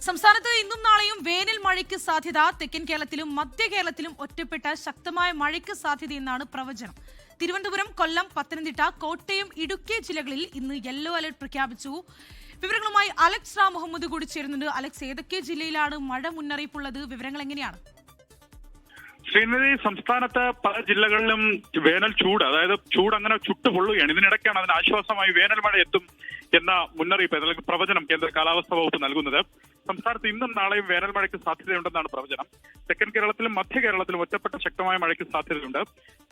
സംസ്ഥാനത്ത് ഇന്നും നാളെയും വേനൽ മഴയ്ക്ക് സാധ്യത. തെക്കൻ കേരളത്തിലും മധ്യ കേരളത്തിലും ഒറ്റപ്പെട്ട ശക്തമായ മഴയ്ക്ക് സാധ്യതയെന്നാണ് പ്രവചനം. തിരുവനന്തപുരം, കൊല്ലം, പത്തനംതിട്ട, കോട്ടയം, ഇടുക്കി ജില്ലകളിൽ ഇന്ന് യെല്ലോ അലർട്ട് പ്രഖ്യാപിച്ചു. വിവരങ്ങളുമായി അലക്സ് റാം മുഹമ്മദ് കൂടി ചേരുന്നുണ്ട്. അലക്സ്, ഏതൊക്കെ ജില്ലയിലാണ് മഴ മുന്നറിയിപ്പുള്ളത്? വിവരങ്ങൾ എങ്ങനെയാണ്? ശ്രീനിധി, സംസ്ഥാനത്ത് പല ജില്ലകളിലും വേനൽ ചൂട്, അതായത് ചൂട് അങ്ങനെ ചുട്ടുപൊള്ളുകയാണ്. ഇതിനിടയ്ക്കാണ് അതിന് ആശ്വാസമായി വേനൽ മഴ എത്തും എന്ന മുന്നറിയിപ്പ് അല്ലെങ്കിൽ പ്രവചനം കേന്ദ്ര കാലാവസ്ഥാ വകുപ്പ് നൽകുന്നത്. സംസ്ഥാനത്ത് ഇന്നും നാളെയും വേനൽ മഴയ്ക്ക് സാധ്യതയുണ്ടെന്നാണ് പ്രവചനം. തെക്കൻ കേരളത്തിലും മധ്യ കേരളത്തിലും ഒറ്റപ്പെട്ട ശക്തമായ മഴയ്ക്ക് സാധ്യതയുണ്ട്.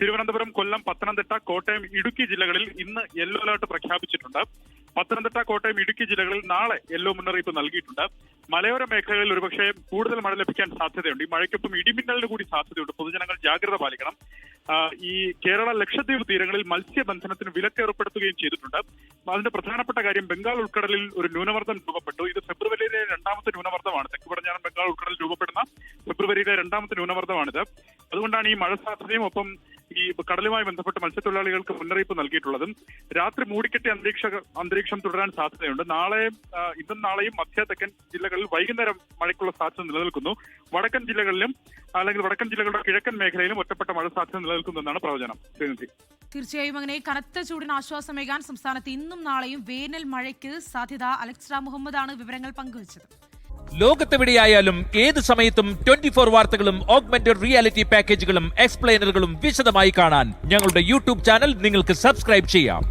തിരുവനന്തപുരം, കൊല്ലം, പത്തനംതിട്ട, കോട്ടയം, ഇടുക്കി ജില്ലകളിൽ ഇന്ന് യെല്ലോ അലർട്ട് പ്രഖ്യാപിച്ചിട്ടുണ്ട്. പത്തനംതിട്ട, കോട്ടയം, ഇടുക്കി ജില്ലകളിൽ നാളെ യെല്ലോ മുന്നറിയിപ്പ് നൽകിയിട്ടുണ്ട്. മലയോര മേഖലകളിൽ ഒരുപക്ഷെ കൂടുതൽ മഴ ലഭിക്കാൻ സാധ്യതയുണ്ട്. ഈ മഴയ്ക്കൊപ്പം ഇടിമിന്നലിന് കൂടി സാധ്യതയുണ്ട്. പൊതുജനങ്ങൾ ജാഗ്രത പാലിക്കണം. ഈ കേരള ലക്ഷദ്വീപ് തീരങ്ങളിൽ മത്സ്യബന്ധനത്തിന് വിലക്ക് ഏർപ്പെടുത്തുകയും ചെയ്തിട്ടുണ്ട്. അതിന്റെ പ്രധാനപ്പെട്ട കാര്യം, ബംഗാൾ ഉൾക്കടലിൽ ഒരു ന്യൂനമർദ്ദം രൂപപ്പെട്ടു. ഇത് ഫെബ്രുവരിയിലെ രണ്ടാമത്തെ ന്യൂനമർദ്ദമാണ്. തെക്ക് പടിഞ്ഞാറൻ ബംഗാൾ ഉൾക്കടലിൽ രൂപപ്പെടുന്ന ഫെബ്രുവരിയിലെ രണ്ടാമത്തെ ന്യൂനമർദ്ദമാണിത്. അതുകൊണ്ടാണ് ഈ മഴ സാധ്യതയും ഒപ്പം ഈ കടലുമായി ബന്ധപ്പെട്ട് മത്സ്യത്തൊഴിലാളികൾക്ക് മുന്നറിയിപ്പ് നൽകിയിട്ടുള്ളതും. രാത്രി മൂടിക്കെട്ടിയ അന്തരീക്ഷം തുടരാൻ സാധ്യതയുണ്ട്. ഇന്നും നാളെയും മധ്യ തെക്കൻ ജില്ലകളിൽ വൈകുന്നേരം മഴയ്ക്കുള്ള സാധ്യത നിലനിൽക്കുന്നു. വടക്കൻ ജില്ലകളിലും അല്ലെങ്കിൽ വടക്കൻ ജില്ലകളുടെ കിഴക്കൻ മേഖലയിലും ഒറ്റപ്പെട്ട മഴ സാധ്യത നിലനിൽക്കുന്നെന്നാണ് പ്രവചനം. തീർച്ചയായും അങ്ങനെ കനത്ത ചൂടിന് ആശ്വാസമേകാൻ സംസ്ഥാനത്ത് ഇന്നും നാളെയും വേനൽ മഴയ്ക്ക് സാധ്യത. അലക്സ് റാം മുഹമ്മദാണ് വിവരങ്ങൾ പങ്കുവച്ചത്. ലോകത്തെവിടെയായാലും ഏത് സമയത്തും 24 വാർത്തകളും ഓഗ്മെന്റഡ് റിയാലിറ്റി പാക്കേജുകളും എക്സ്പ്ലെയിനറുകളും വിശദമായി കാണാൻ ഞങ്ങളുടെ യൂട്യൂബ് ചാനൽ നിങ്ങൾക്ക് സബ്സ്ക്രൈബ് ചെയ്യാം.